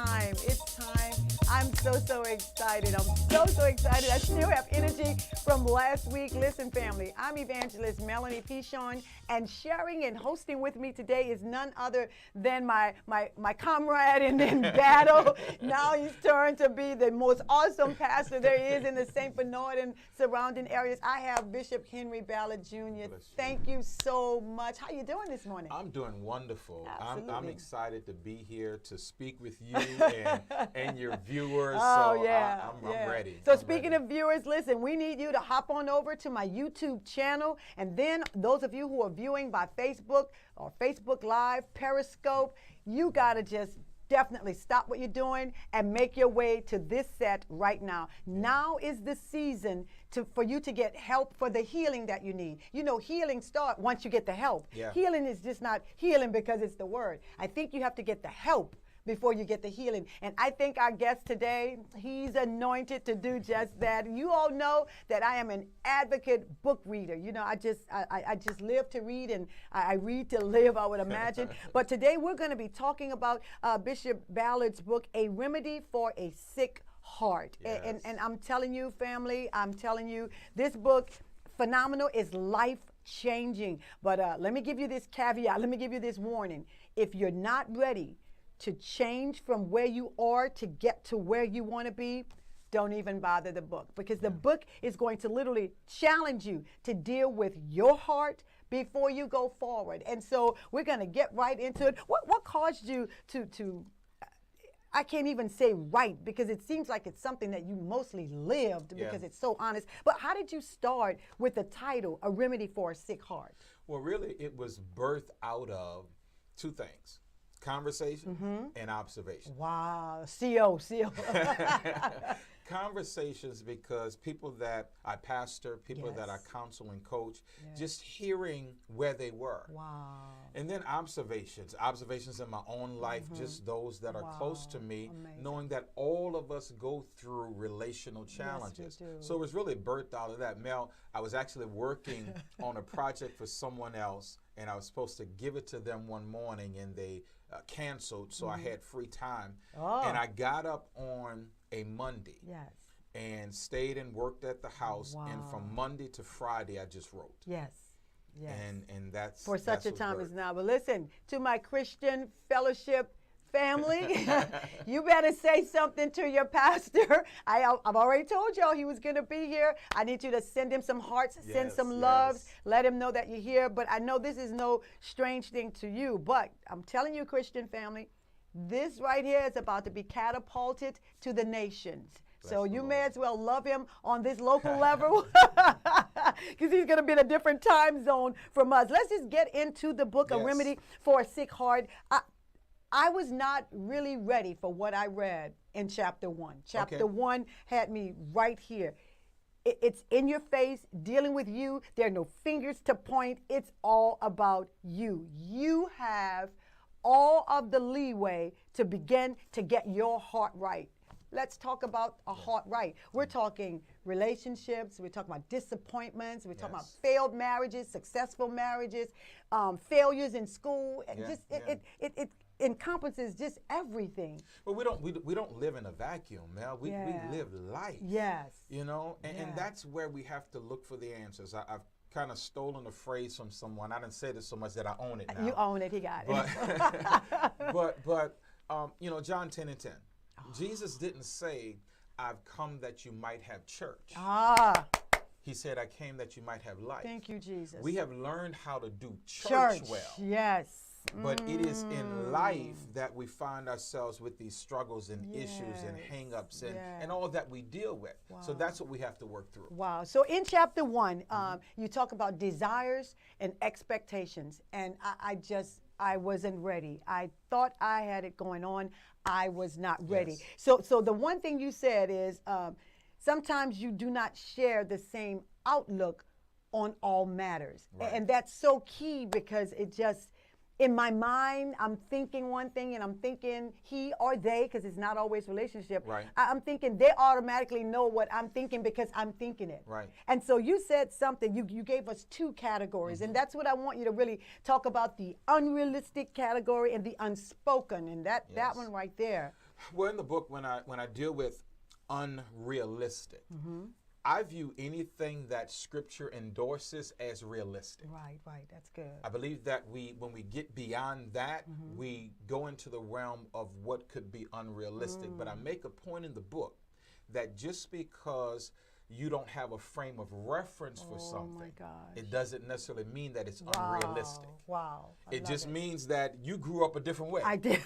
time. It's time. I'm so excited. I'm so excited. I still have energy from last week. Listen, family, I'm Evangelist Melonie Pichon, and sharing and hosting with me today is none other than my comrade in battle. Now he's turned to be the most awesome pastor there is in the St. Bernard and surrounding areas. I have Bishop Henry Ballard Jr. Thank you so much. How you doing this morning? I'm doing wonderful. I'm excited to be here to speak with you and your viewers. Oh, so yeah, I'm ready. So speaking of viewers, listen, we need you to hop on over to my YouTube channel. And then those of you who are viewing by Facebook or Facebook Live, Periscope, you got to just definitely stop what you're doing and make your way to this set right now. Now is the season for you to get help for the healing that you need. You know, healing starts once you get the help. Yeah. Healing is just not healing because it's the word. I think you have to get the help before you get the healing. And I think our guest today, he's anointed to do just that. You all know that I am an advocate book reader. You know, I just live to read, and I read to live, I would imagine. But today we're going to be talking about Bishop Ballard's book, A Remedy for a Sick Heart. Yes. And I'm telling you, family, I'm telling you, this book, phenomenal, is life-changing. But let me give you this caveat. Let me give you this warning. If you're not ready to change from where you are to get to where you want to be, don't even bother the book, because the book is going to literally challenge you to deal with your heart before you go forward. And so we're going to get right into it. What caused you to I can't even say write, because it seems like it's something that you mostly lived, because it's so honest. But how did you start with the title, A Remedy for a Sick Heart? Well, really, it was birthed out of two things: conversation and observation. Wow, CO. Conversations, because people that I pastor, people that I counsel and coach, just hearing where they were. Wow. And then observations in my own life, just those that are close to me, knowing that all of us go through relational challenges. Yes, we do. So it was really birthed out of that. Mel, I was actually working on a project for someone else, and I was supposed to give it to them one morning, and they canceled, so I had free time. And I got up on a Monday and stayed and worked at the house. And from Monday to Friday, I just wrote. Yes. And that's for such a what time birthed. as now. But listen, to my Christian fellowship family, you better say something to your pastor. I've already told y'all he was going to be here. I need you to send him some hearts, send some loves, let him know that you're here. But I know this is no strange thing to you, but I'm telling you, Christian family, this right here is about to be catapulted to the nations. So you may as well love him on this local level, because he's going to be in a different time zone from us. Let's just get into the book, A Remedy for a Sick Heart. I was not really ready for what I read in chapter 1. Chapter 1 had me right here. It's in your face, dealing with you. There are no fingers to point. It's all about you. You have all of the leeway to begin to get your heart right. Let's talk about a heart right. We're talking relationships. We're talking about disappointments. We're talking about failed marriages, successful marriages, failures in school. It encompasses just everything. But we don't live in a vacuum, Mel. We live life. Yes. You know, and that's where we have to look for the answers. I've kind of stolen a phrase from someone. I didn't say this so much that I own it now. You own it. He got it. But you know, John 10:10. Jesus didn't say, "I've come that you might have church." He said, "I came that you might have life." Thank you, Jesus. We have learned how to do church well. Yes. But it is in life that we find ourselves with these struggles and issues and hang-ups and all that we deal with. So that's what we have to work through. Wow. So in chapter 1, you talk about desires and expectations. And I wasn't ready. I thought I had it going on. I was not ready. So the one thing you said is sometimes you do not share the same outlook on all matters. And that's so key, because it just, in my mind, I'm thinking one thing, and I'm thinking he or they, because it's not always relationship. Right. I'm thinking they automatically know what I'm thinking because I'm thinking it. Right. And so you said something, you gave us two categories, and that's what I want you to really talk about: the unrealistic category and the unspoken, and that one right there. Well, in the book, when I deal with unrealistic, I view anything that Scripture endorses as realistic. Right, that's good. I believe that when we get beyond that, we go into the realm of what could be unrealistic. But I make a point in the book that just because you don't have a frame of reference for something, it doesn't necessarily mean that it's unrealistic. Wow. It just means that you grew up a different way. I did.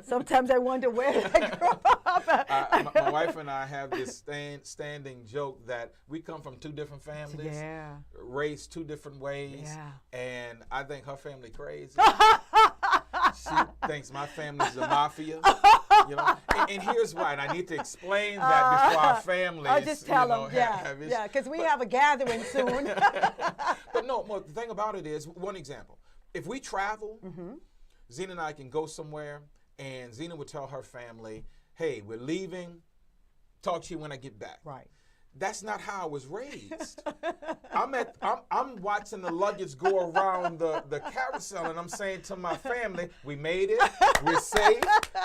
Sometimes I wonder where did I grow up. My wife and I have this standing joke that we come from two different families, raised two different ways, and I think her family crazy. She thinks my family's the mafia. You know, and here's why, and I need to explain that before our families. I'll just tell them, because we have a gathering soon. But no, the thing about it is, one example, if we travel, Zena and I can go somewhere, and Zena would tell her family, hey, we're leaving, talk to you when I get back. Right. That's not how I was raised. I'm watching the luggage go around the carousel, and I'm saying to my family, we made it, we're safe.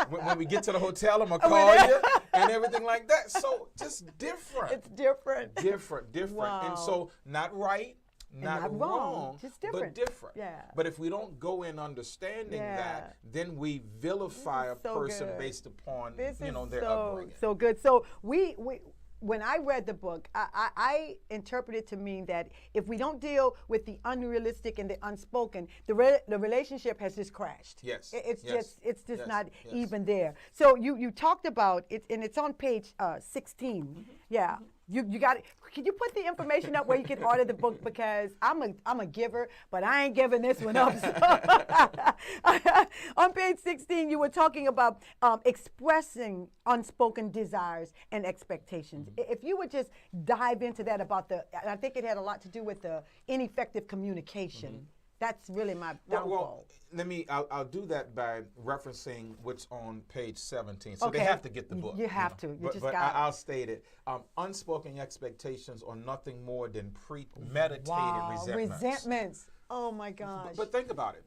When we get to the hotel, I'm gonna call you, and everything like that. So just different. It's different. Different. Wow. And so not right, not wrong, just different. but different. Yeah. But if we don't go in understanding that, then we vilify a person based upon their upbringing. So good. So we when I read the book, I interpreted to mean that if we don't deal with the unrealistic and the unspoken, the relationship has just crashed. Yes. It's just not even there. So you talked about it, and it's on page 16. Yeah. You got it. Can you put the information up where you can order the book, because I'm a giver, but I ain't giving this one up. So on page 16, you were talking about expressing unspoken desires and expectations. If you would just dive into that about and I think it had a lot to do with the ineffective communication. That's really my downfall. Well, I'll do that by referencing what's on page 17. So they have to get the book. You have to. But I'll state it. Unspoken expectations are nothing more than premeditated resentments. Oh my gosh. But think about it.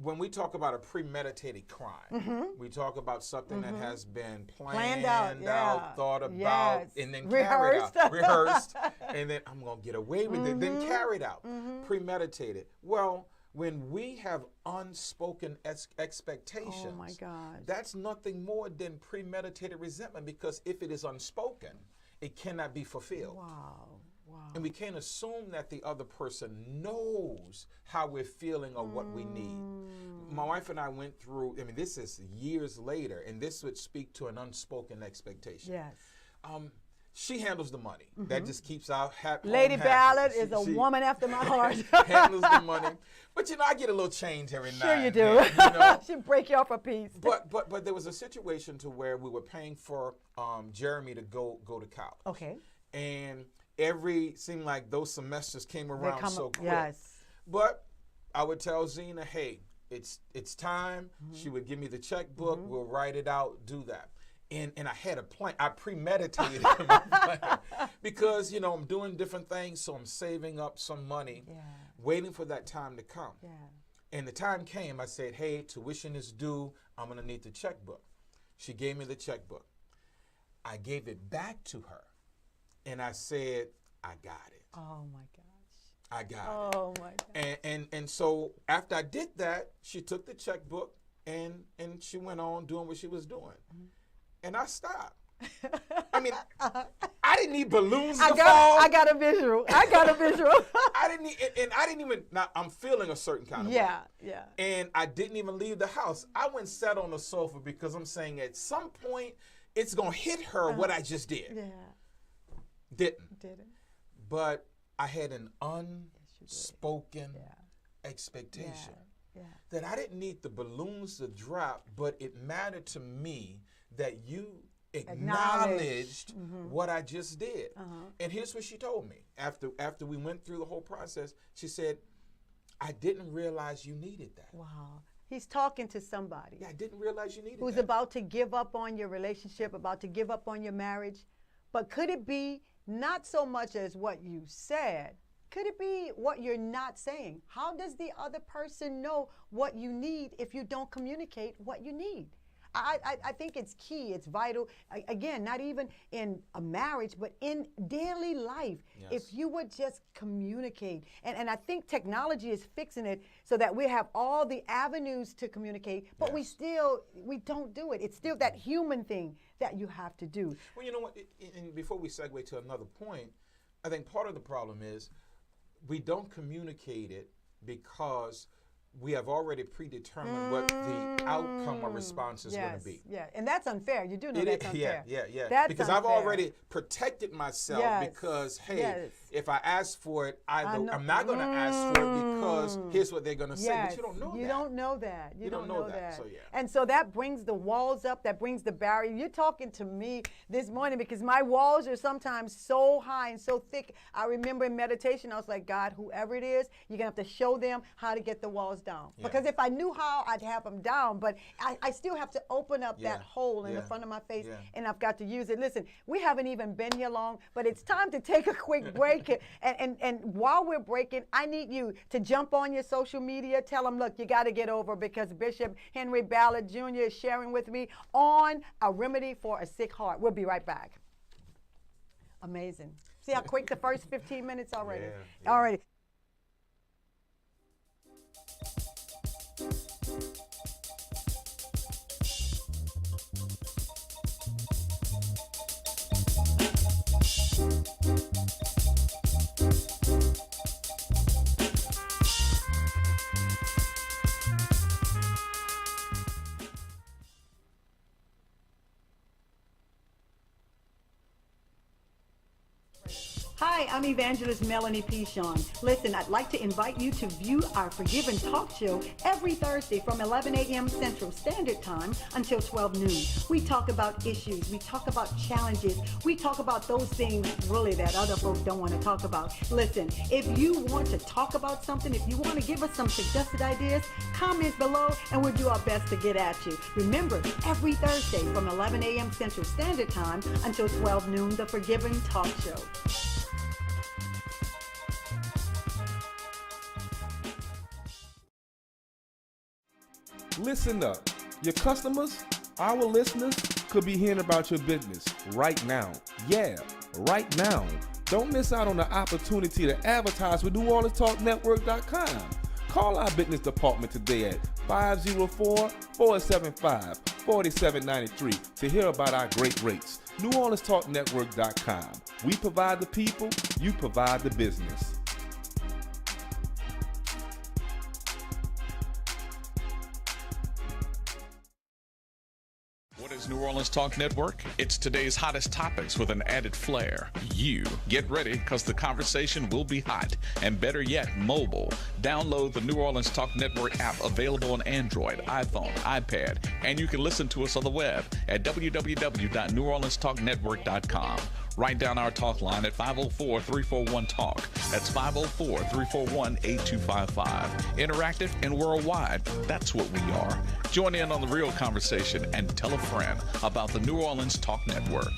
When we talk about a premeditated crime, we talk about something that has been planned out, thought about, and then rehearsed. Carried out. Rehearsed. And then I'm going to get away with it. Then carried out. Premeditated. Well, when we have unspoken expectations, oh my gosh, that's nothing more than premeditated resentment, because if it is unspoken, it cannot be fulfilled. Wow. And we can't assume that the other person knows how we're feeling or what we need. My wife and I went through, this is years later, and this would speak to an unspoken expectation. Yes. She handles the money. That just keeps our Lady Ballard is a woman after my heart. Handles the money. But, I get a little change every now and then. Sure you do. She'll break you off a piece. But there was a situation to where we were paying for Jeremy to go to college. Okay. And seemed like those semesters came around so quick. Yes. But I would tell Zena, hey, it's time. She would give me the checkbook. We'll write it out, do that. And I had a plan. I premeditated my plan. Because, I'm doing different things, so I'm saving up some money, waiting for that time to come. Yeah. And the time came, I said, hey, tuition is due. I'm going to need the checkbook. She gave me the checkbook. I gave it back to her. And I said, I got it. Oh, my gosh. I got it. Oh, my gosh. And so after I did that, she took the checkbook and she went on doing what she was doing. And I stopped. I didn't need balloons to fall. I got a visual. I didn't even, now I'm feeling a certain kind of way. Yeah. And I didn't even leave the house. I went and sat on the sofa, because I'm saying at some point, it's going to hit her what I just did. Yeah. Didn't. But I had an unspoken expectation that I didn't need the balloons to drop, but it mattered to me that you acknowledged what I just did. And here's what she told me. After we went through the whole process, she said, I didn't realize you needed that. Wow. He's talking to somebody. Yeah, I didn't realize you needed who's that. about to give up on your relationship, about to give up on your marriage. But could it be not so much as what you said? Could it be what you're not saying? How does the other person know what you need if you don't communicate what you need? I think it's key. It's vital. Again, not even in a marriage, but in daily life. Yes. If you would just communicate. And I think technology is fixing it so that we have all the avenues to communicate, but Yes. we don't do it. It's still that human thing that you have to do. Well, you know what? And before we segue to another point, I think part of the problem is we don't communicate it because we have already predetermined what the outcome or response is going to be. Yeah, and that's unfair. You do know that's unfair. Yeah. That's because unfair. I've already protected myself because, hey, if I ask for it, I'm not going to ask for it because here's what they're going to say. But you don't know that. You don't know that. You don't know that. So, yeah. And so that brings the walls up. That brings the barrier. You're talking to me this morning because my walls are sometimes so high and so thick. I remember in meditation, I was like, God, whoever it is, you're going to have to show them how to get the walls down. Yeah. Because if I knew how, I'd have them down. But I still have to open up that hole in the front of my face, and I've got to use it. Listen, we haven't even been here long, but it's time to take a quick break. And while we're breaking, I need you to jump on your social media. Tell them, look, you got to get over because Bishop Henry Ballard Jr. is sharing with me on a remedy for a sick heart. We'll be right back. Amazing. See how quick the first 15 minutes already? Yeah. Already. Hi, I'm Evangelist Melonie Pichon. Listen, I'd like to invite you to view our Forgvien talk show every Thursday from 11 a.m. Central Standard Time until 12 noon. We talk about issues. We talk about challenges. We talk about those things really that other folks don't want to talk about. Listen, if you want to talk about something, if you want to give us some suggested ideas, comment below and we'll do our best to get at you. Remember, every Thursday from 11 a.m. Central Standard Time until 12 noon, the Forgvien talk show. Listen up. Your customers, our listeners, could be hearing about your business right now. Yeah, right now. Don't miss out on the opportunity to advertise with NewOrleansTalkNetwork.com. Call our business department today at 504-475-4793 to hear about our great rates. NewOrleansTalkNetwork.com. We provide the people, you provide the business. What is New Orleans Talk Network? It's today's hottest topics with an added flair. You get ready because the conversation will be hot and better yet, mobile. Download the New Orleans Talk Network app available on Android, iPhone, iPad, and you can listen to us on the web at www.neworleanstalknetwork.com. Write down our talk line at 504-341-TALK. That's 504-341-8255. Interactive and worldwide. That's what we are. Join in on the real conversation and tell a friend about the New Orleans Talk Network.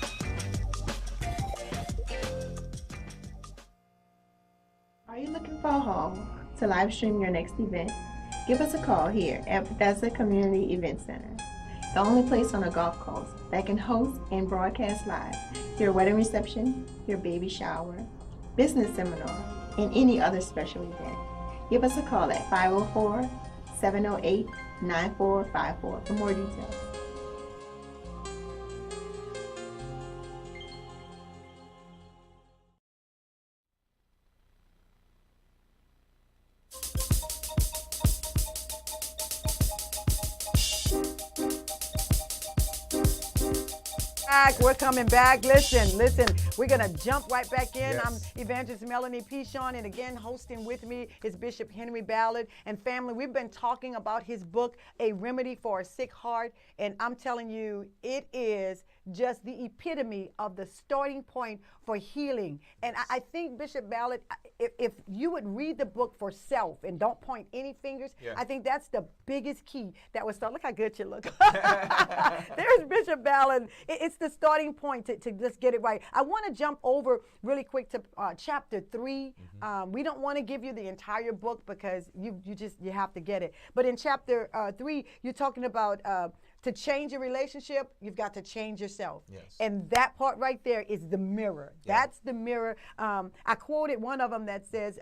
Are you looking for a home to live stream your next event? Give us a call here at Bethesda Community Event Center, the only place on a Gulf Coast that can host and broadcast live your wedding reception, your baby shower, business seminar, and any other special event. Give us a call at 504-708-9454 for more details. We're coming back. Listen, we're going to jump right back in. Yes. I'm Evangelist Melonie Pichon, and again, hosting with me is Bishop Henry Ballard. And family, we've been talking about his book, A Remedy for a Sick Heart, and I'm telling you, it is just the epitome of the starting point for healing. And I think, Bishop Ballard, if you would read the book for self and don't point any fingers, I think that's the biggest key that would start. Look how good you look. There's Bishop Ballard. It's the starting point to just get it right. I want to jump over really quick to chapter 3. We don't want to give you the entire book because you have to get it. But in chapter 3, you're talking about To change a relationship, you've got to change yourself. Yes. And that part right there is the mirror. Yeah. That's the mirror. I quoted one of them that says,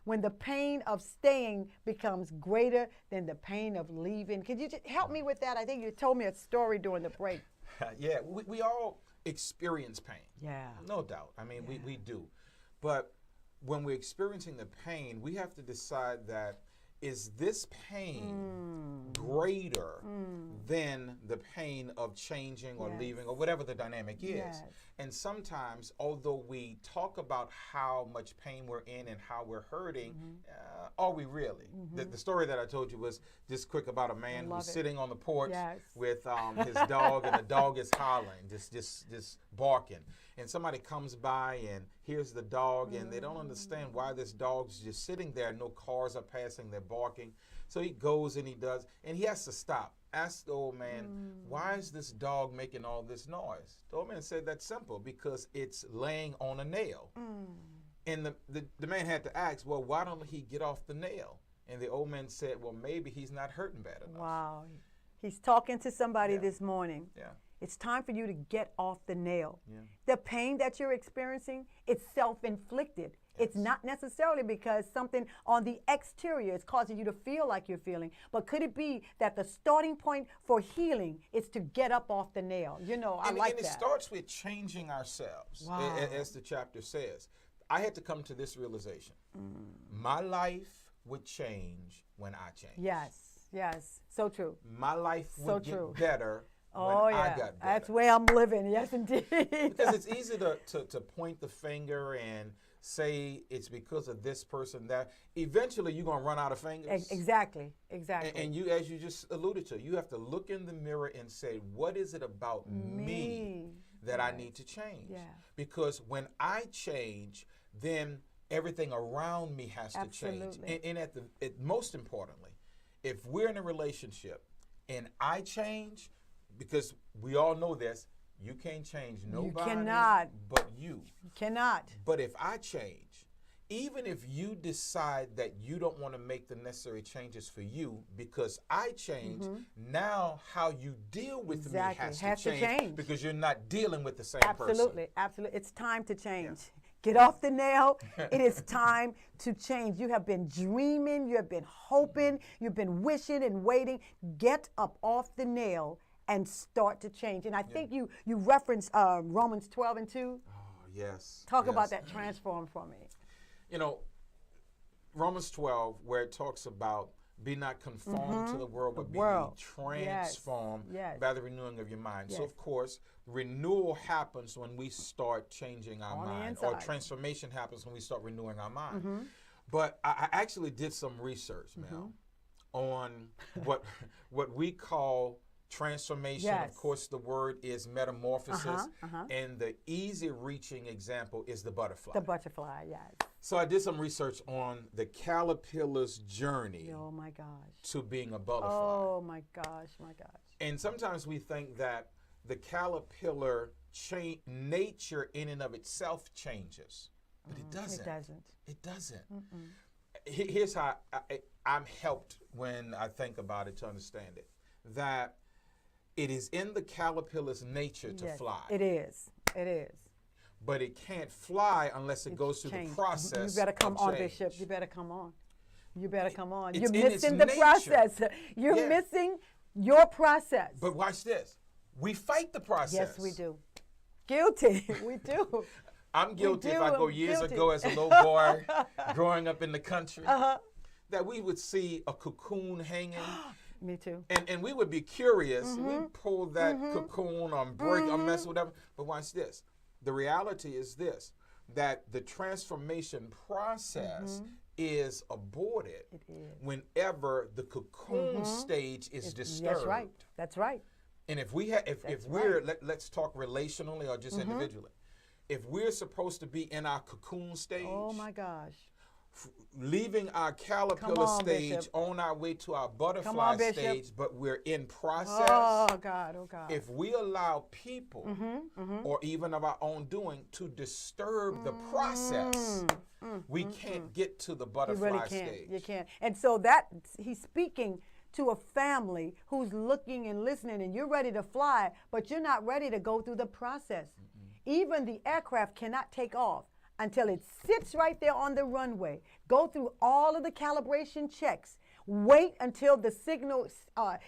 when the pain of staying becomes greater than the pain of leaving. Could you just help me with that? I think you told me a story during the break. Yeah, we all experience pain. Yeah. No doubt. I mean, we do. But when we're experiencing the pain, we have to decide that, is this pain greater than the pain of changing or leaving or whatever the dynamic is? Yes. And sometimes, although we talk about how much pain we're in and how we're hurting, are we really? The story that I told you was just quick about a man who's sitting on the porch with his dog, and the dog is hollering, just barking. And somebody comes by and hears the dog, and they don't understand why this dog's just sitting there. No cars are passing, they're barking. So he goes and he does, and he has to stop. Ask the old man, why is this dog making all this noise? The old man said, that's simple, because it's laying on a nail. And the man had to ask, well, why don't he get off the nail? And the old man said, well, maybe he's not hurting bad enough. Wow. He's talking to somebody this morning. Yeah. It's time for you to get off the nail. Yeah. The pain that you're experiencing, it's self-inflicted. It's not necessarily because something on the exterior is causing you to feel like you're feeling, but could it be that the starting point for healing is to get up off the nail? You know, I like that. And it starts with changing ourselves, as the chapter says. I had to come to this realization. My life would change when I change. Yes, so true. My life would get better when I got better. That's where I'm living, yes indeed. Because it's easy to point the finger and say it's because of this person, that. Eventually you're going to run out of fingers. Exactly. And you, as you just alluded to, you have to look in the mirror and say, what is it about me that I need to change? Yeah. Because when I change, then everything around me has to change. And most importantly, if we're in a relationship and I change, because we all know this, you can't change nobody but you. You cannot. But if I change, even if you decide that you don't want to make the necessary changes for you because I change, now how you deal with me has to change because you're not dealing with the same person. Absolutely. It's time to change. Yeah. Get off the nail. It is time to change. You have been dreaming, you have been hoping, you've been wishing and waiting. Get up off the nail and start to change. And I think you referenced Romans 12:2. Oh, yes. Talk about that transform for me. You know, Romans 12, where it talks about be not conformed to the world, but be transformed by the renewing of your mind. So, of course, renewal happens when we start changing our mind, or transformation happens when we start renewing our mind. But I actually did some research, Mel, on what we call transformation. Of course, the word is metamorphosis, and the easy reaching example is the butterfly. The butterfly, yes. So I did some research on the caterpillar's journey to being a butterfly. Oh my gosh. And sometimes we think that the caterpillar nature in and of itself changes, but it doesn't. It doesn't. Here's how I'm helped when I think about it to understand it, that it is in the caterpillar's nature to fly. It is. But it can't fly unless it goes through the process. You better come of on, change. Bishop. You better come on. It's You're missing the process. You're missing your process. But watch this. We fight the process. Yes, we do. Guilty. We do. I'm guilty if I go years ago as a little boy growing up in the country, that we would see a cocoon hanging. Me too. And we would be curious. We pull that cocoon or break or mess with whatever. But watch this. The reality is this, that the transformation process is aborted whenever the cocoon stage is disturbed. That's right. And if we let's talk relationally or just individually. If we're supposed to be in our cocoon stage, oh my gosh, leaving our caterpillar stage, Bishop, on our way to our butterfly stage, but we're in process. Oh God. If we allow people or even of our own doing to disturb the process, we can't get to the butterfly stage. You can't. And so that he's speaking to a family who's looking and listening, and you're ready to fly, but you're not ready to go through the process. Even the aircraft cannot take off until it sits right there on the runway, go through all of the calibration checks, wait until the signal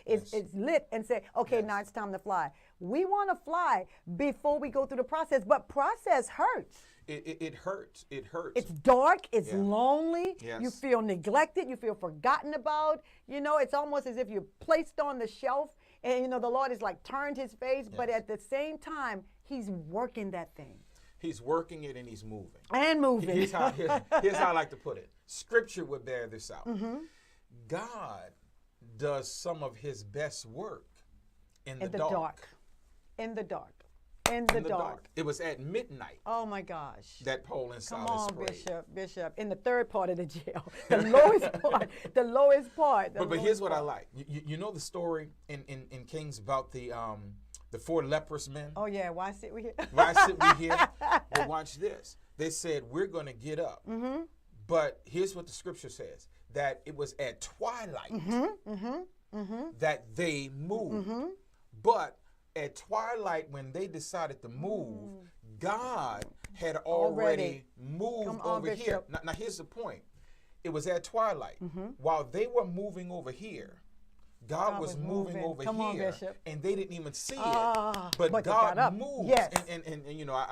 is lit and say, okay, now it's time to fly. We want to fly before we go through the process, but process hurts. It hurts. It hurts. It's dark. It's lonely. Yes. You feel neglected. You feel forgotten about. You know, it's almost as if you're placed on the shelf and, you know, the Lord is like turned his face, but at the same time, he's working that thing. He's working it and he's moving. And moving. Here's how I like to put it. Scripture would bear this out. God does some of his best work in the dark. In the dark. In the dark. It was at midnight. Oh my gosh. That Paul and Silas Come on, prayed. Bishop. In the third part of the jail. The lowest part. The lowest part. But here's what I like. You know the story in Kings about the 4 leprous men? Oh yeah, why sit we here? Why sit we here? But watch this. They said, we're going to get up. But here's what the scripture says. That it was at twilight that they moved. But at twilight, when they decided to move, God had already moved over here. Now, here's the point. It was at twilight. While they were moving over here, God was moving over here, and they didn't even see it. But God moved. Yes. And you know,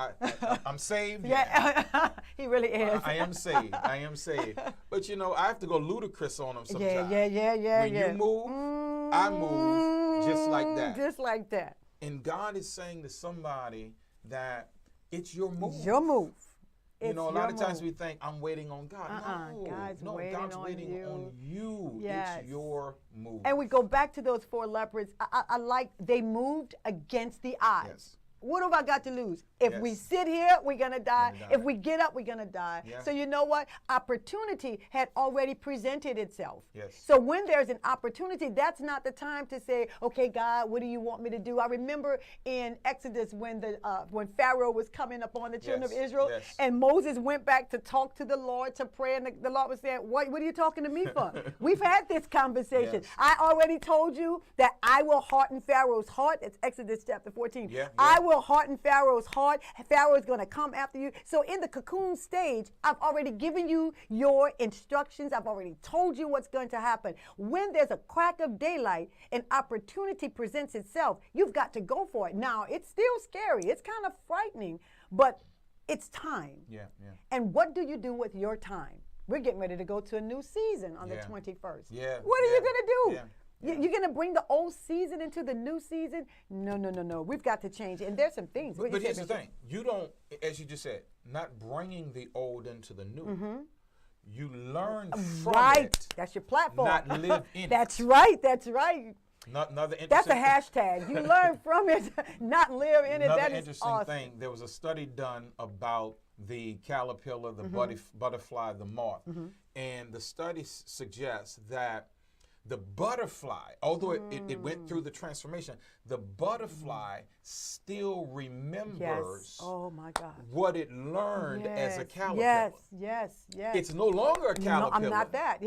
I'm saved. Yeah, he really is. I am saved. I am saved. But you know, I have to go ludicrous on them sometimes. Yeah. When you move, I move just like that. Just like that. And God is saying to somebody that it's your move. Your move. You know, a lot of times we think, I'm waiting on God. God's waiting on you. Yes. It's your move. And we go back to those 4 lepers. I like, they moved against the odds. Yes. What have I got to lose? If we sit here, we're going to die. If we get up, we're going to die. Yeah. So you know what? Opportunity had already presented itself. Yes. So when there's an opportunity, that's not the time to say, okay, God, what do you want me to do? I remember in Exodus when Pharaoh was coming upon the children of Israel, and Moses went back to talk to the Lord, to pray, and the Lord was saying, what are you talking to me for? We've had this conversation. I already told you that I will harden Pharaoh's heart. It's Exodus chapter 14. I will harden Pharaoh's heart. Pharaoh is going to come after you. So in the cocoon stage, I've already given you your instructions. I've already told you what's going to happen. When there's a crack of daylight, an opportunity presents itself, you've got to go for it. Now, it's still scary. It's kind of frightening, but it's time. And what do you do with your time? We're getting ready to go to a new season on the 21st. What are you going to do? You're going to bring the old season into the new season? No. We've got to change. And there's some things. But here's the thing. You don't, as you just said, not bringing the old into the new. You learn from it. That's your platform. Not live in it. That's right. That's a hashtag. You learn from it, not live in it. Another that is interesting awesome. thing. There was a study done about the caterpillar, the butterfly, the moth. And the study suggests that the butterfly, although it went through the transformation, the butterfly still remembers what it learned as a caterpillar. Yes. It's no longer a caterpillar. I'm not that,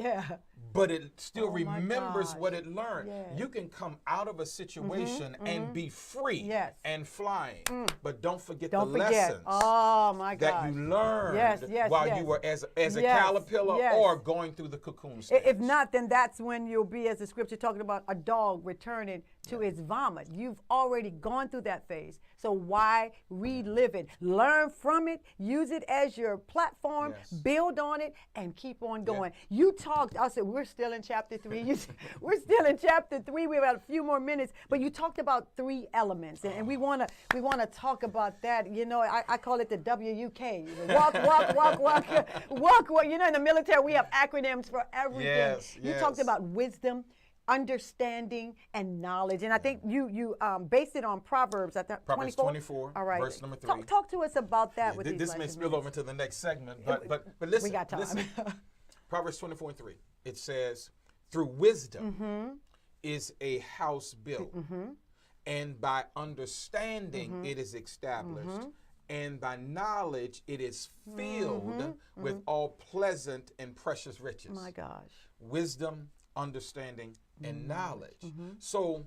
But it still remembers what it learned. You can come out of a situation and be free and flying. But don't forget the lessons that you learned while you were as a caterpillar or going through the cocoon stage. If not, then that's when you'll be, as the scripture talking about, a dog returning to its vomit. You've already gone through that phase. So why relive it? Learn from it, use it as your platform, build on it, and keep on going. You talked, I said, we're still in chapter 3. We're still in chapter 3. We have a few more minutes, but you talked about 3 elements, and we want to talk about that. You know, I call it the WUK. Walk. You know, in the military, we have acronyms for everything. You talked about wisdom, understanding, and knowledge. And I think you based it on Proverbs, I think, Proverbs 24, all right. verse number 3. Talk to us about that with these This may spill over to the next segment, but listen. We got time. Listen. Proverbs 24:3. It says, through wisdom is a house built, and by understanding it is established, and by knowledge it is filled with all pleasant and precious riches. My gosh. Wisdom, understanding, and knowledge. So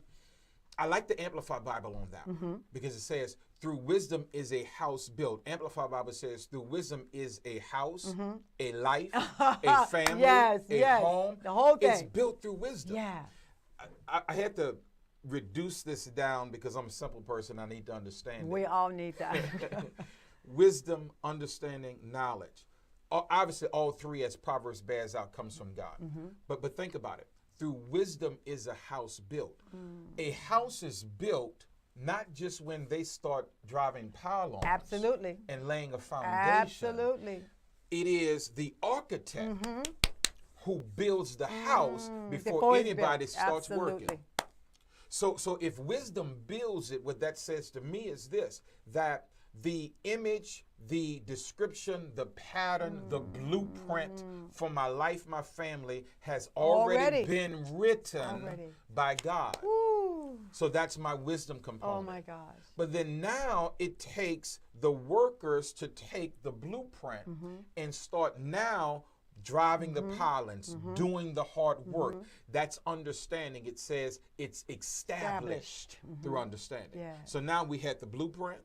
I like the Amplified Bible on that because it says, through wisdom is a house built. Amplified Bible says, through wisdom is a house, a life, a family, a home. The whole thing. It's built through wisdom. Yeah. I had to reduce this down because I'm a simple person. I need to understand We it. all need that. Wisdom, understanding, knowledge. Obviously, all three, as Proverbs bears out, comes from God. But think about it. Through wisdom is a house built. A house is built not just when they start driving pylons Absolutely. and laying a foundation. Absolutely. It is the architect who builds the house before Before it's anybody built. starts Absolutely. working. So if wisdom builds it, what that says to me is this, that the image, the description, the pattern, the blueprint for my life, my family has already been written by God. Woo. So that's my wisdom component. Oh my gosh. But then now it takes the workers to take the blueprint and start now driving the pylons, doing the hard work. That's understanding. It says it's established through understanding. Yeah. So now we had the blueprint.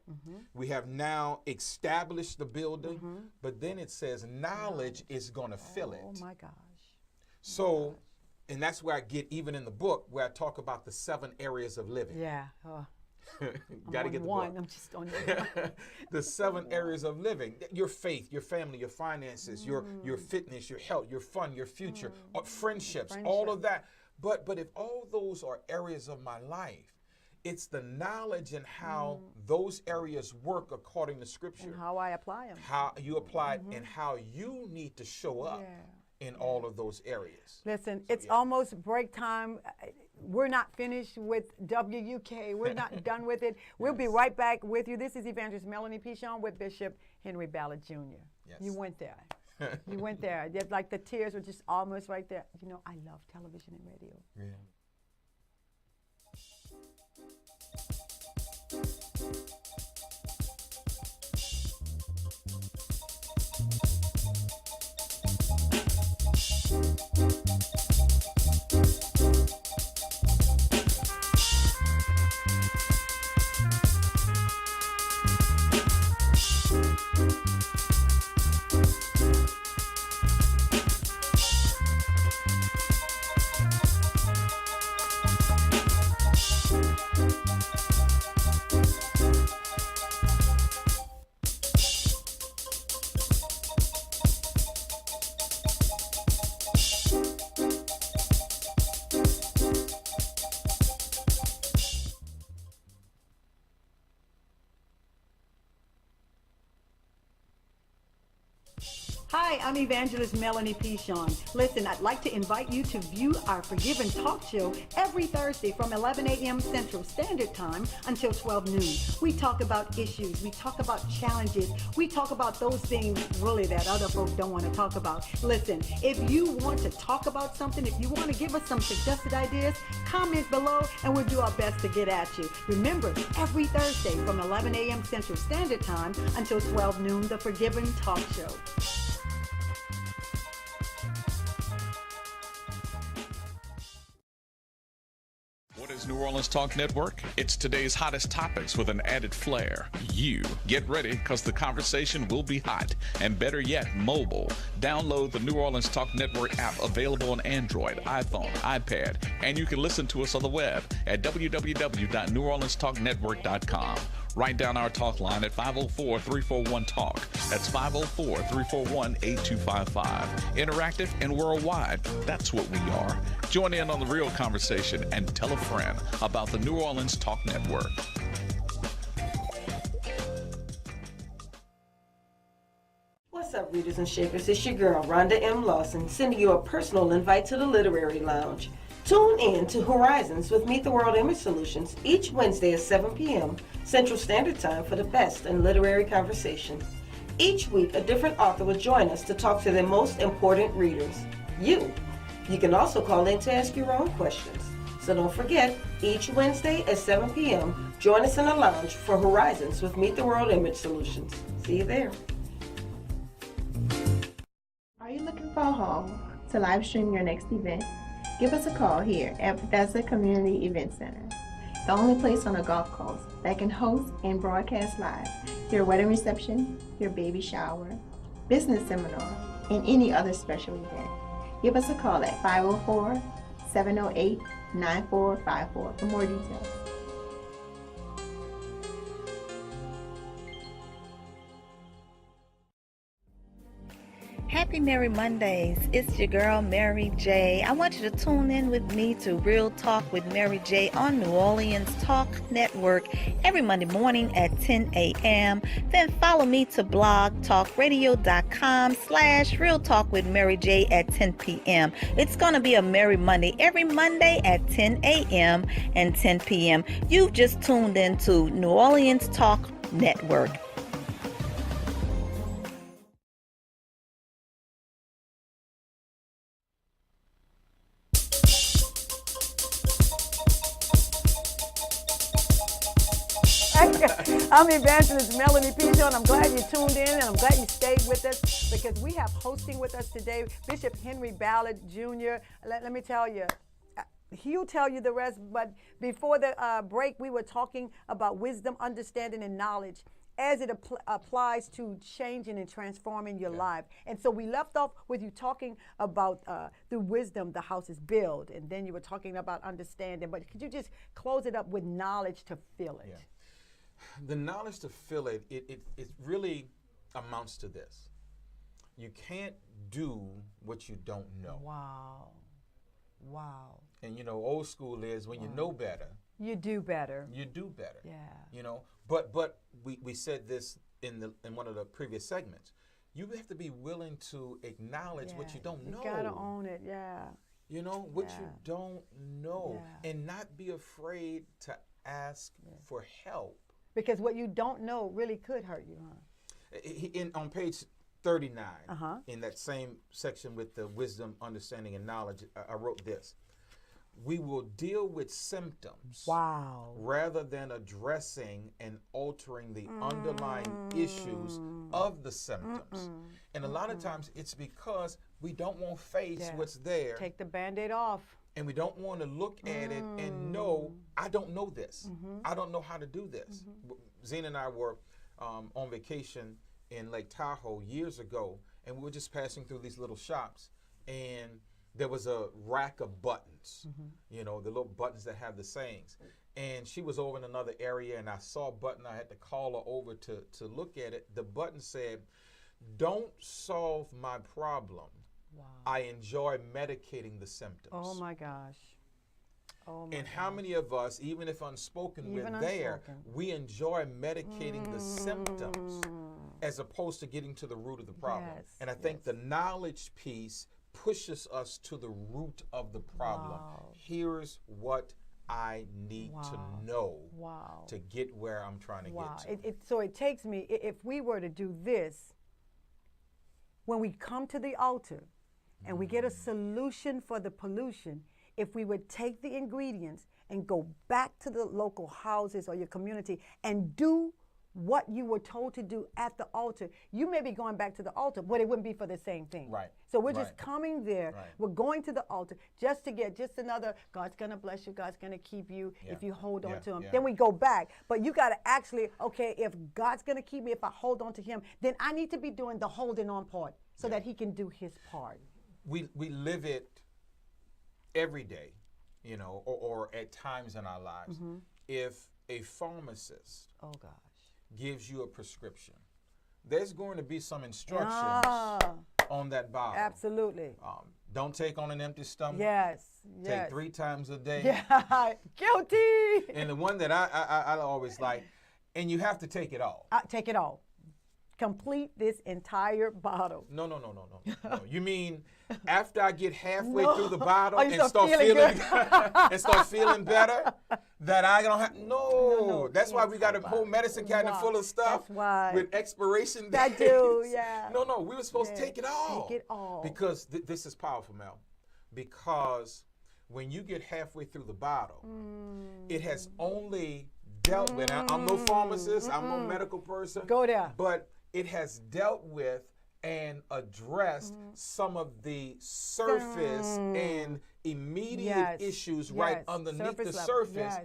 We have now established the building. But then it says knowledge is going to fill it. Oh my gosh. So, and that's where I get even in the book where I talk about the 7 areas of living. Yeah. Got to get the one. book. I'm just on The 7 areas of living: your faith, your family, your finances, your fitness, your health, your fun, your future, friendships, all of that. But if all those are areas of my life, it's the knowledge and how those areas work according to Scripture. And how I apply them. How you apply it and how you need to show up in all of those areas. Listen, it's almost break time. We're not finished with WUK. We're not done with it. We'll be right back with you. This is Evangelist Melonie Pichon with Bishop Henry Ballard Jr. Yes. You went there. You went there. Like the tears were just almost right there. You know, I love television and radio. Yeah. Hi, I'm Evangelist Melonie Pichon. Listen, I'd like to invite you to view our Forgvien talk show every Thursday from 11 a.m. Central Standard Time until 12 noon. We talk about issues. We talk about challenges. We talk about those things really that other folks don't want to talk about. Listen, if you want to talk about something, if you want to give us some suggested ideas, comment below and we'll do our best to get at you. Remember, every Thursday from 11 a.m. Central Standard Time until 12 noon, the Forgvien talk show. What is New Orleans Talk Network? It's today's hottest topics with an added flair. You get ready because the conversation will be hot and better yet, mobile. Download the New Orleans Talk Network app available on Android, iPhone, iPad, and you can listen to us on the web at www.neworleanstalknetwork.com. Write down our talk line at 504-341-TALK. That's 504-341-8255. Interactive and worldwide. That's what we are. Join in on the real conversation and tell a friend about the New Orleans Talk Network. What's up, readers and shakers? It's your girl, Rhonda M. Lawson, sending you a personal invite to the Literary Lounge. Tune in to Horizons with Meet the World Image Solutions each Wednesday at 7 p.m. Central Standard Time for the best in literary conversation. Each week, a different author will join us to talk to their most important readers, you. You can also call in to ask your own questions. So don't forget, each Wednesday at 7 p.m., join us in the lounge for Horizons with Meet the World Image Solutions. See you there. Are you looking for a home to live stream your next event? give us a call here at Bethesda Community Event Center, the only place on a golf course that can host and broadcast live your wedding reception, your baby shower, business seminar, and any other special event. Give us a call at 504-708-9454 for more details. Happy Merry Mondays. It's your girl, Mary J. I want you to tune in with me to Real Talk with Mary J on New Orleans Talk Network every Monday morning at 10 a.m. Then follow me to blogtalkradio.com/Real Talk with Mary J at 10 p.m. It's going to be a Merry Monday every Monday at 10 a.m. and 10 p.m. You've just tuned in to New Orleans Talk Network. I'm Evangelist Melonie Pichon. I'm glad you tuned in and I'm glad you stayed with us because we have hosting with us today Bishop Henry Ballard Jr. Let me tell you, he'll tell you the rest, but before the break, we were talking about wisdom, understanding, and knowledge as it applies to changing and transforming your life. And so we left off with you talking about through wisdom, the house is built, and then you were talking about understanding, but could you just close it up with knowledge to fill it? Yeah. The knowledge to fill it, it really amounts to this. You can't do what you don't know. Wow. Wow. And you know, old school is when you know better. You do better. You do better. Yeah. You know, but we said this in one of the previous segments. You have to be willing to acknowledge what you don't know. You gotta own it, yeah. You know, what you don't know. Yeah. And not be afraid to ask for help. Because what you don't know really could hurt you, huh? On page 39, in that same section with the wisdom, understanding, and knowledge, I wrote this. We will deal with symptoms rather than addressing and altering the underlying issues of the symptoms. And a lot of times it's because we don't want to face what's there. Take the Band-Aid off. And we don't want to look at it and know, I don't know this. I don't know how to do this. Zena and I were on vacation in Lake Tahoe years ago, and we were just passing through these little shops, and there was a rack of buttons, you know, the little buttons that have the sayings. And she was over in another area, and I saw a button. I had to call her over to look at it. The button said, "Don't solve my problem. I enjoy medicating the symptoms." Oh my gosh. Oh my and how many of us, even if unspoken, we enjoy medicating the symptoms as opposed to getting to the root of the problem. Yes, and I think the knowledge piece pushes us to the root of the problem. Here's what I need to know to get where I'm trying to get to. So it takes me, if we were to do this, when we come to the altar, and we get a solution for the pollution, if we would take the ingredients and go back to the local houses or your community and do what you were told to do at the altar, you may be going back to the altar, but it wouldn't be for the same thing. Right. So we're just coming there. Right. We're going to the altar just to get just another, God's going to bless you, God's going to keep you if you hold on to him. Then we go back. But you got to actually, okay, if God's going to keep me, if I hold on to him, then I need to be doing the holding on part so that he can do his part. We live it every day, you know, or at times in our lives. If a pharmacist gives you a prescription, there's going to be some instructions on that bottle. Absolutely. Don't take on an empty stomach. Yes. Take 3 times a day. Yeah. Guilty. And the one that I always like, and you have to take it all. Take it all. Complete this entire bottle. No. You mean after I get halfway through the bottle and start feeling and start feeling better, that I don't have no. That's why we got a whole medicine cabinet full of stuff with expiration dates. I do, yeah. No, we were supposed to take it all. Take it all. Because this is powerful, Mel. Because when you get halfway through the bottle, it has only dealt with. I'm no pharmacist. I'm no medical person. Go there. But it has dealt with and addressed some of the surface and immediate issues right underneath the surface.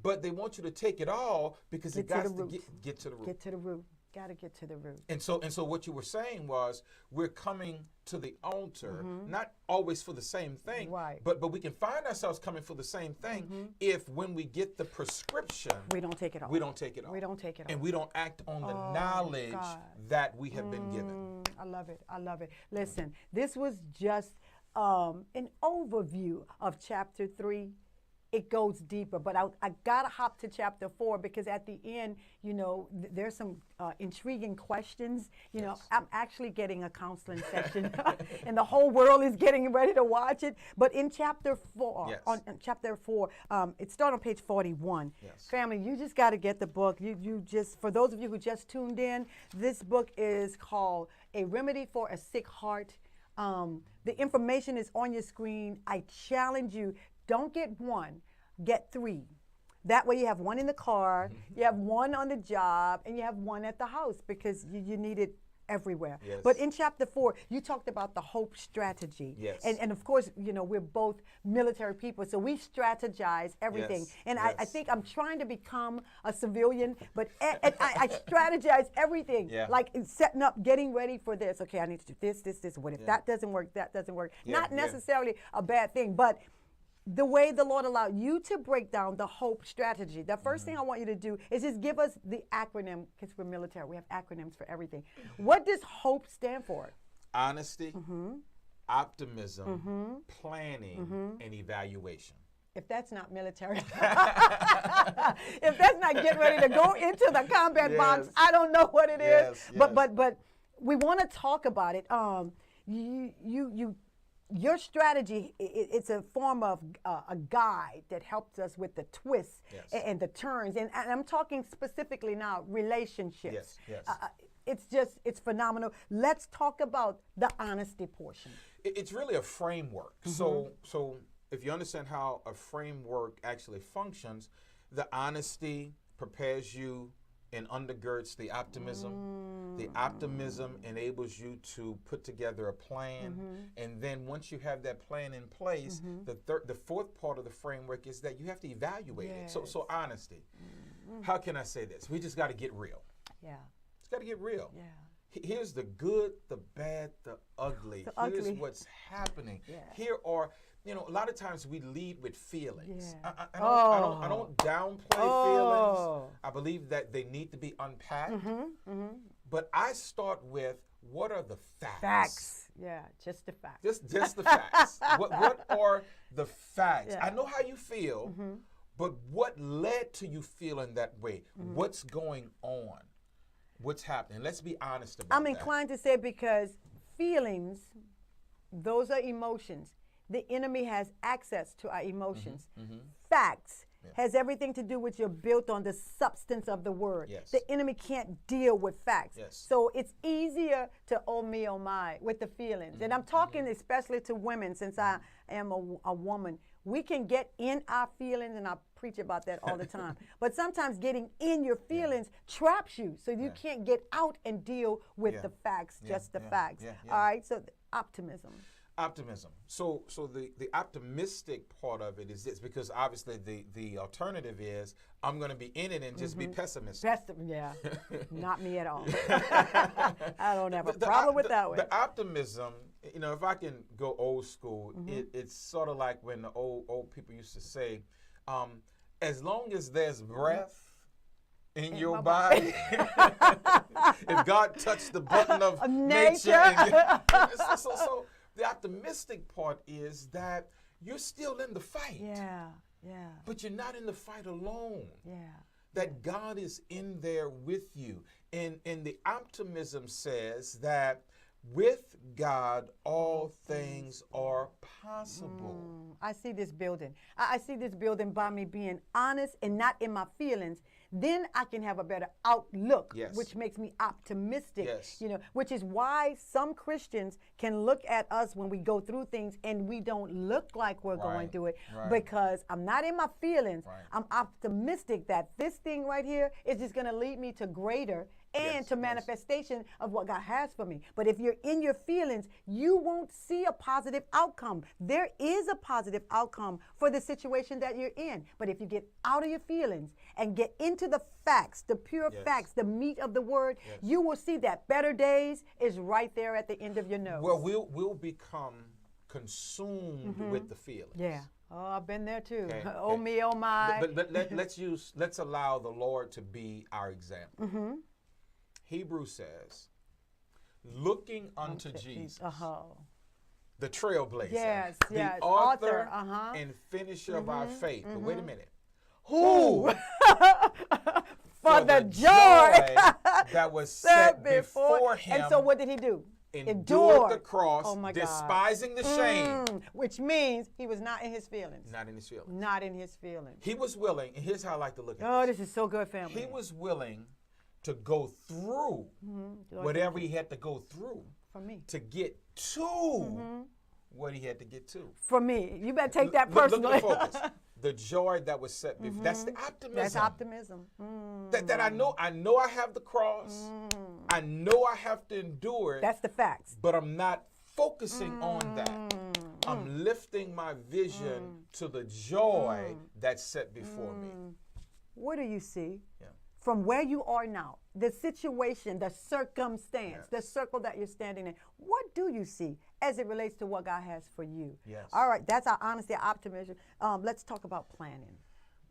But they want you to take it all because it got to get to the root. Get to the root. Got to get to the root. And so what you were saying was we're coming to the altar, not always for the same thing, but we can find ourselves coming for the same thing if when we get the prescription, we don't take it all. We don't take it all. We don't take it all. And we don't act on the knowledge that we have been given. I love it. I love it. Listen, this was just an overview of chapter 3. It goes deeper, but I gotta hop to chapter 4 because at the end, you know, there's some intriguing questions. You know, I'm actually getting a counseling session, and the whole world is getting ready to watch it. But in chapter 4, it starts on page 41. Family, you just got to get the book. You just, for those of you who just tuned in, this book is called A Remedy for a Sick Heart. The information is on your screen. I challenge you. Don't get one, get 3. That way you have one in the car, you have one on the job, and you have one at the house because you need it everywhere. But in chapter 4, you talked about the hope strategy. And of course, you know, we're both military people, so we strategize everything. And I think I'm trying to become a civilian, but I strategize everything. Like setting up, getting ready for this. Okay, I need to do this. What if that doesn't work, that doesn't work? Not necessarily a bad thing, but the way the Lord allowed you to break down the HOPE strategy. The first thing I want you to do is just give us the acronym, because we're military. We have acronyms for everything. What does HOPE stand for? Honesty, optimism, planning, and evaluation. If that's not military, if that's not getting ready to go into the combat box, I don't know what it is. But we want to talk about it. Your strategy, it's a form of a guide that helps us with the twists and the turns. And I'm talking specifically now relationships. It's phenomenal. Let's talk about the honesty portion. It's really a framework. So if you understand how a framework actually functions, the honesty prepares you and undergirds the optimism. The optimism enables you to put together a plan. And then once you have that plan in place, the fourth part of the framework is that you have to evaluate it. So honesty. How can I say this? We just got to get real. It's got to get real. Here's the good, the bad, the ugly. Here's what's happening. Here are, you know, a lot of times we lead with feelings. I don't downplay feelings. I believe that they need to be unpacked. But I start with, what are the facts? Just the facts. Just the facts. What are the facts? I know how you feel, but what led to you feeling that way? What's going on? What's happening? Let's be honest about that. I'm inclined to say because feelings, those are emotions. The enemy has access to our emotions. Facts has everything to do with you're built on the substance of the word. The enemy can't deal with facts. So it's easier to oh me, oh my with the feelings. And I'm talking especially to women, since I am a woman. We can get in our feelings, and I preach about that all the time. But sometimes getting in your feelings traps you, so you can't get out and deal with the facts, just the facts. All right, so optimism. Optimism. So the optimistic part of it is this, because obviously the alternative is I'm going to be in it and just be pessimistic. Not me at all. I don't have a problem with that way. The optimism, you know, if I can go old school, it's sort of like when the old people used to say, as long as there's breath in your body, if God touched the button of nature. So the optimistic part is that you're still in the fight. But you're not in the fight alone. That God is in there with you. And the optimism says that with God, all things are possible. I see this building. I see this building by me being honest and not in my feelings. then I can have a better outlook, Yes. which makes me optimistic. Yes. You know, which is why some Christians can look at us when we go through things and we don't look like we're going Right. through it Right. because I'm not in my feelings. Right. I'm optimistic that this thing right here is just going to lead me to greater and Yes, to yes. manifestation of what God has for me. But if you're in your feelings, you won't see a positive outcome. There is a positive outcome for the situation that you're in. But if you get out of your feelings and get into the facts, the pure Yes. facts, the meat of the word, Yes. you will see that better days is right there at the end of your nose. Well, we'll become consumed with the feelings. Yeah. Oh, I've been there too. Okay, Oh okay. me, oh my. But let's allow the Lord to be our example. Hebrews says, looking unto Jesus, the trailblazer, Yes, the yes, author author, and finisher of our faith. But wait a minute. Who? For the joy that was set before him, And so what did he do? endured the cross, Oh my God. despising the shame. Which means he was not in his feelings. Not in his feelings. Not in his feelings. He was willing, and here's how I like to look at Oh, this. this is so good, family. He was willing to go through whatever he had to go through For me. to get to what he had to get to. For me. You better take that Look personally. at the focus. The joy that was set before. That's the optimism. That's optimism. That I know I have the cross. I know I have to endure it. That's the facts. But I'm not focusing on that. I'm lifting my vision to the joy that's set before me. What do you see? Yeah. From where you are now, the situation, the circumstance, the circle that you're standing in, what do you see as it relates to what God has for you? Yes. All right, that's our honesty, our optimism. Let's talk about planning.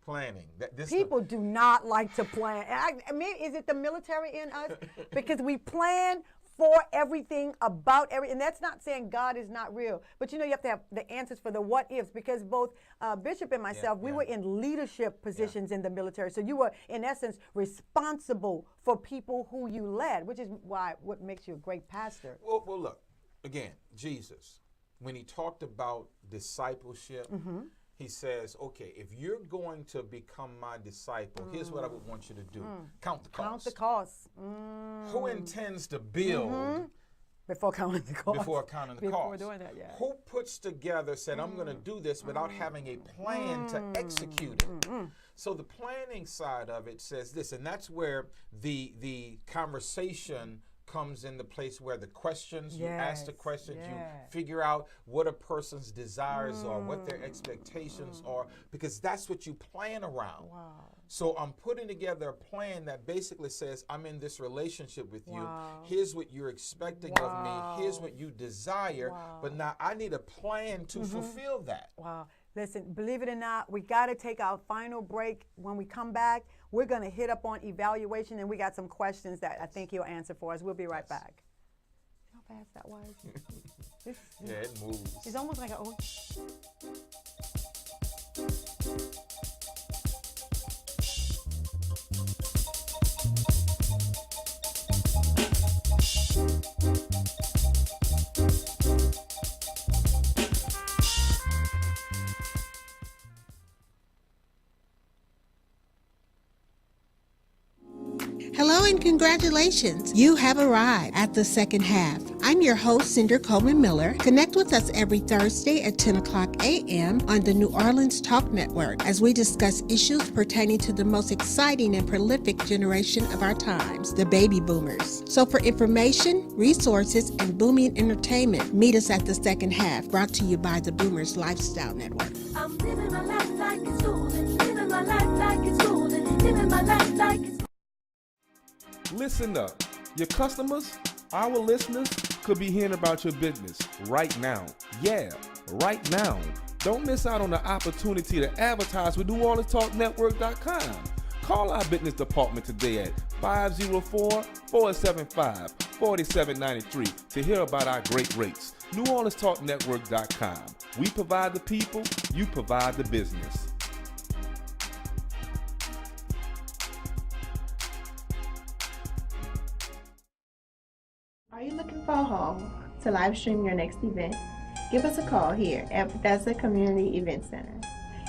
Planning. People do not like to plan. I mean, is it the military in us? Because we plan for everything, about everything. And that's not saying God is not real. But you know, you have to have the answers for the what ifs, because both Bishop and myself, we were in leadership positions in the military. So you were, in essence, responsible for people who you led, which is what makes you a great pastor. Well, look, again, Jesus, when he talked about discipleship, he says, okay, if you're going to become my disciple, here's what I would want you to do. Count the cost. Count the cost. Who intends to build Before counting the cost. before counting the Before cost? doing that, yeah. Who puts together, said, I'm going to do this without having a plan to execute it? So the planning side of it says this, and that's where the conversation comes in the place where the questions, you ask the questions, you figure out what a person's desires are, what their expectations are, because that's what you plan around. Wow. So I'm putting together a plan that basically says, I'm in this relationship with you. Wow. Here's what you're expecting of me. Here's what you desire. But now I need a plan to fulfill that. Wow. Listen, believe it or not, we got to take our final break. When we come back, we're going to hit up on evaluation, and we got some questions that I think you'll answer for us. We'll be right back. See how fast that was? Yeah, it moves. It's almost like Hello and congratulations. You have arrived at the second half. I'm your host, Cinder Coleman Miller. Connect with us every Thursday at 10 o'clock a.m. on the New Orleans Talk Network as we discuss issues pertaining to the most exciting and prolific generation of our times, the baby boomers. So for information, resources, and booming entertainment, meet us at the second half, brought to you by the Boomers Lifestyle Network. I'm living my life like it's golden, living my life like it's golden, living my life like it's Listen up. Your customers, our listeners, could be hearing about your business right now. Yeah, right now. Don't miss out on the opportunity to advertise with NewOrleansTalkNetwork.com. Call our business department today at 504-475-4793 to hear about our great rates. NewOrleansTalkNetwork.com. We provide the people, you provide the business. Are you looking for a home to live stream your next event? Give us a call here at Bethesda Community Event Center.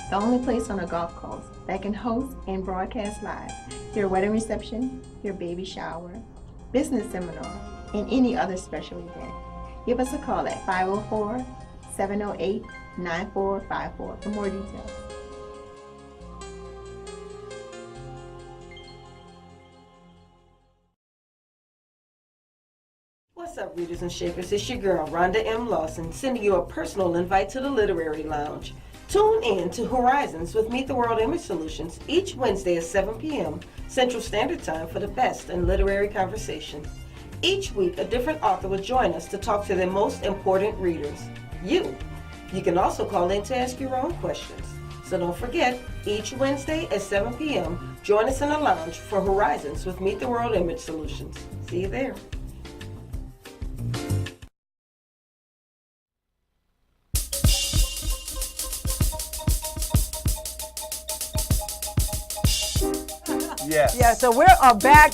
the only place on a golf course that can host and broadcast live your wedding reception, your baby shower, business seminar, and any other special event. Give us a call at 504-708-9454 for more details. What's up, readers and shakers? It's your girl, Rhonda M. Lawson, sending you a personal invite to the Literary Lounge. Tune in to Horizons with Meet the World Image Solutions each Wednesday at 7 p.m. Central Standard Time for the best in literary conversation. Each week, a different author will join us to talk to their most important readers, you. You can also call in to ask your own questions. So don't forget, each Wednesday at 7 p.m., join us in the lounge for Horizons with Meet the World Image Solutions. See you there. Yes. Yeah, so we are back.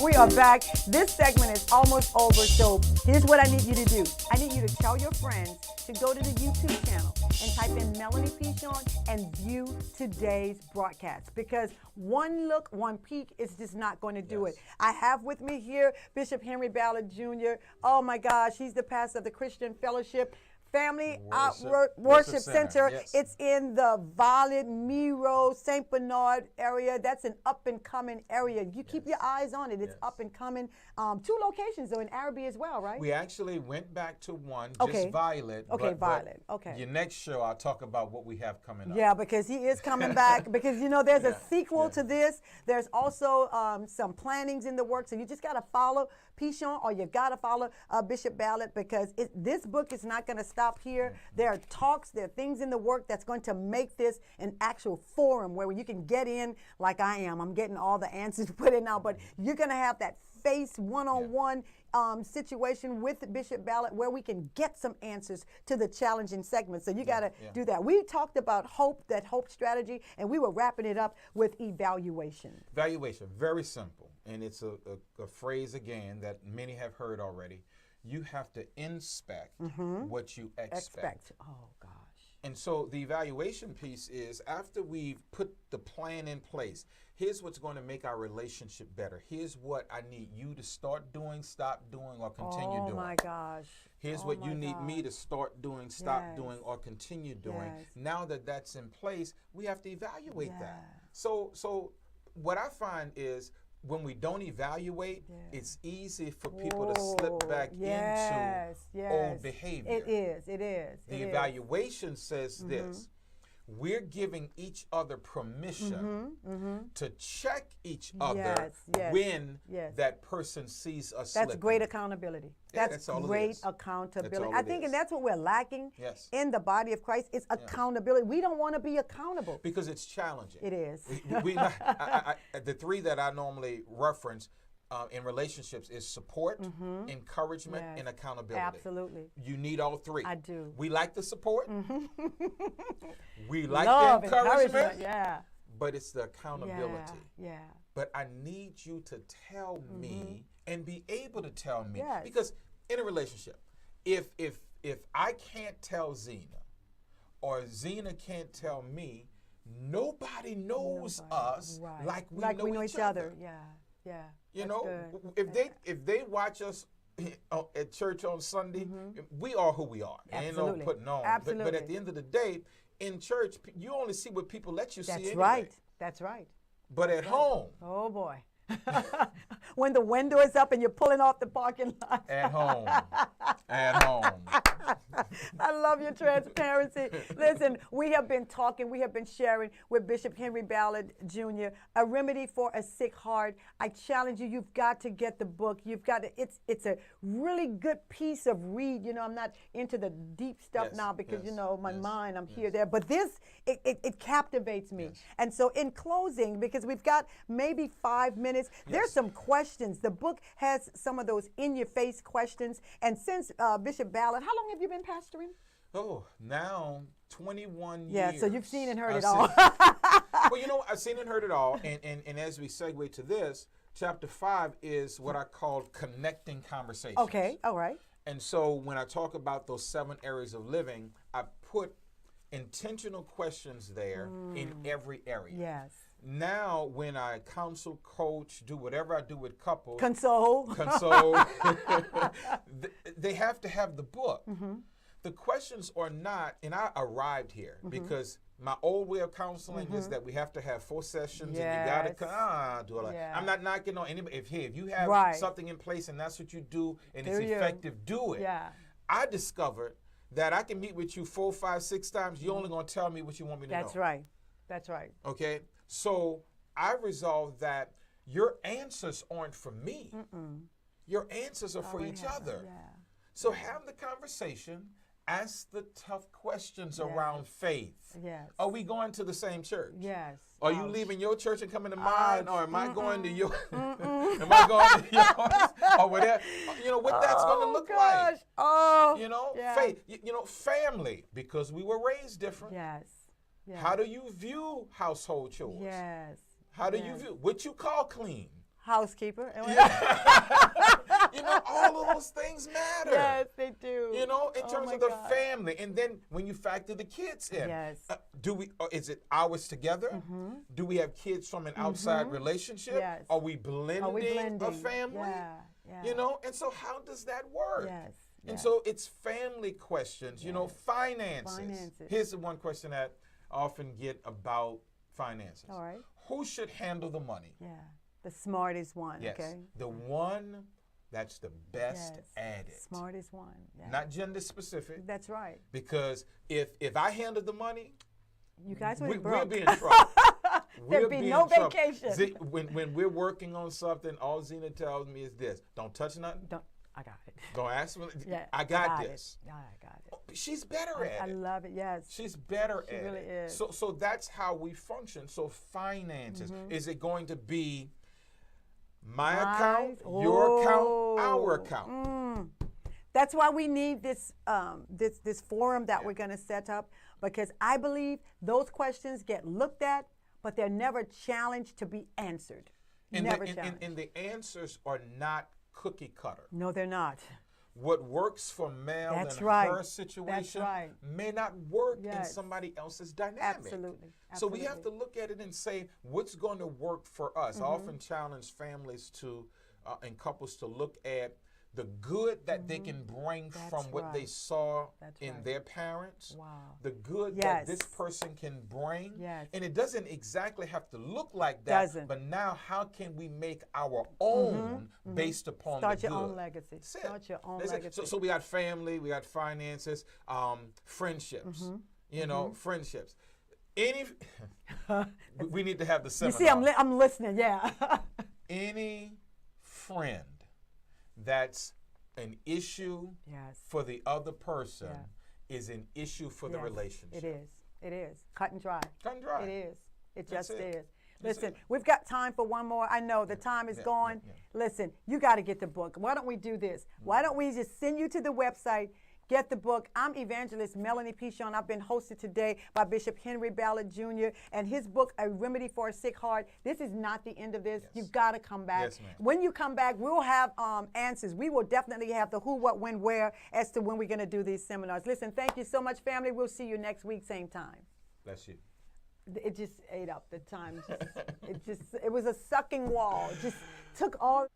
This segment is almost over, so here's what I need you to do. I need you to tell your friends to go to the YouTube channel and type in Melonie Pichon and view today's broadcast, because one look, one peek is just not going to do it. I have with me here Bishop Henry Ballard Jr. Oh my gosh, he's the pastor of the Christian Fellowship Family Worship Center. Yes. It's in the Violet, Miro, St. Bernard area. That's an up and coming area. You keep your eyes on it. It's up and coming. 2 locations though in Araby as well, right? We actually went back to one, Okay. just Violet. Okay, but Violet. Okay. Your next show, I'll talk about what we have coming up. Yeah, because he is coming back. Because, you know, there's a sequel to this. There's also some plannings in the works. So you just got to follow Pichon, or you got to follow Bishop Ballard, because this book is not going to stop here. There are talks, there are things in the work that's going to make this an actual forum where you can get in like I am. I'm getting all the answers put in now, but you're going to have that face one-on-one situation with Bishop Ballard where we can get some answers to the challenging segments. So you got to do that. We talked about hope, that hope strategy, and we were wrapping it up with evaluation. Evaluation, very simple. And it's a phrase, again, that many have heard already. You have to inspect what you expect. Oh, gosh. And so the evaluation piece is, after we've put the plan in place, here's what's going to make our relationship better. Here's what I need you to start doing, stop doing, or continue doing. Oh, my gosh. Here's what you need me to start doing, stop doing, or continue doing. Now that that's in place, we have to evaluate that. So what I find is, when we don't evaluate, it's easy for people to slip back into old behavior. It is. The evaluation says this: we're giving each other permission to check each other when that person sees us slipping. That's great accountability. That's all great accountability. all I it think, is. and that's what we're lacking in the body of Christ, is accountability. We don't want to be accountable. Because it's challenging. It is. The 3 that I normally reference in relationships is support, encouragement, and accountability. Absolutely. You need all 3. I do. We like the support. We like Love, the encouragement. Yeah. But it's the accountability. Yeah. But I need you to tell me and be able to tell me. Yes. Because in a relationship, if I can't tell Zena, or Zena can't tell me, nobody knows us like we know each other. Yeah. You know, good. if they watch us at church on Sunday, we are who we are. Absolutely. Ain't no putting on. Absolutely. But at the end of the day, in church, you only see what people let you see anyway. Right. That's right. But at home. Oh, boy. When the window is up and you're pulling off the parking lot. At home. At home. I love your transparency. Listen, we have been talking, we have been sharing with Bishop Henry Ballard Jr., A Remedy for a Sick Heart. I challenge you, you've got to get the book. You've got to, it's a really good piece of read. You know, I'm not into the deep stuff now because, you know, my mind, I'm here, there. But this, it captivates me. And so in closing, because we've got maybe 5 minutes, there's some questions. The book has some of those in-your-face questions. And since Bishop Ballard, how long have you been pastoring? Oh, now 21 years. Yeah, so you've seen and heard it all. Well, you know, I've seen and heard it all. And as we segue to this, chapter 5 is what I call connecting conversations. Okay, all right. And so when I talk about those 7 areas of living, I put intentional questions there in every area. Yes. Now, when I counsel, coach, do whatever I do with couples, Console. they have to have the book. The questions are not, and I arrived here because my old way of counseling is that we have to have 4 sessions and you got to do it. Yeah. I'm not knocking on anybody. If you have something in place and that's what you do and it's effective, do it. Yeah. I discovered that I can meet with you 4, 5, 6 times. You're only going to tell me what you want me to know. That's right. That's right. Okay? So I resolved that your answers aren't for me. Your answers are for each other. Yeah. So have the conversation. Ask the tough questions around faith. Yes. Are we going to the same church? Yes. Are you leaving your church and coming to mine? Or am I going to your am I going to yours? Or whatever. You know what that's going to look like. Oh. You know, faith. You know, family, because we were raised different. Yes. Yes. How do you view household chores? Yes. How do you view what you call clean? Housekeeper. You know, all of those things matter. Yes, they do. You know, in terms of the family, and then when you factor the kids in, Yes. Is it ours together? Do we have kids from an outside relationship? Yes. Are we blending a family? Yeah. You know, and so how does that work? Yes. And so it's family questions. You know, finances. Finances. Here's the one question that I often get about finances. All right. Who should handle the money? Yeah. The smartest one. Yes. Okay. The one that's the best at it. Smartest one. Yeah. Not gender specific. That's right. Because if I handle the money, You guys would be we'll broke. be in trouble. There'd be no vacation. When we're working on something, all Zena tells me is this: don't touch nothing. I got it. Don't ask me. Yeah, I got this. Yeah, I got it. She's better at I it. love it. Yes. She's better She at really it. is. So that's how we function. So finances. Is it going to be my account, your account, our account? That's why we need this this forum that we're going to set up, because I believe those questions get looked at, but they're never challenged to be answered. Never challenged. And the answers are not cookie cutter. No, they're not. What works for Mel That's in right. her situation That's right. may not work in Yes. somebody else's dynamic. Absolutely. So we have to look at it and say, what's going to work for us? I often challenge families to and couples to look at the good that they can bring from what they saw in their parents, the good that this person can bring. And it doesn't exactly have to look like that, but now how can we make our own based upon Start the good? your own legacy. Start your own legacy. So we got family, we got finances, friendships, you know, friendships. We need to have the seminar. You see, I'm listening, yeah. Any friend that's an issue for the other person is an issue for the relationship. It is. It is. Cut and dry. Cut and dry. It is. It That's just it. is. Listen, we've got time for one more. I know the time is gone. Listen, you got to get the book. Why don't we do this? Why don't we just send you to the website, get the book. I'm Evangelist Melonie Pichon. I've been hosted today by Bishop Henry Ballard Jr. and his book, A Remedy for a Sick Heart. This is not the end of this. You've got to come back. Yes, ma'am. When you come back, we'll have answers. We will definitely have the who, what, when, where as to when we're going to do these seminars. Listen, thank you so much, family. We'll see you next week, same time. Bless you. It just ate up the time. It was a sucking wall. It just took all.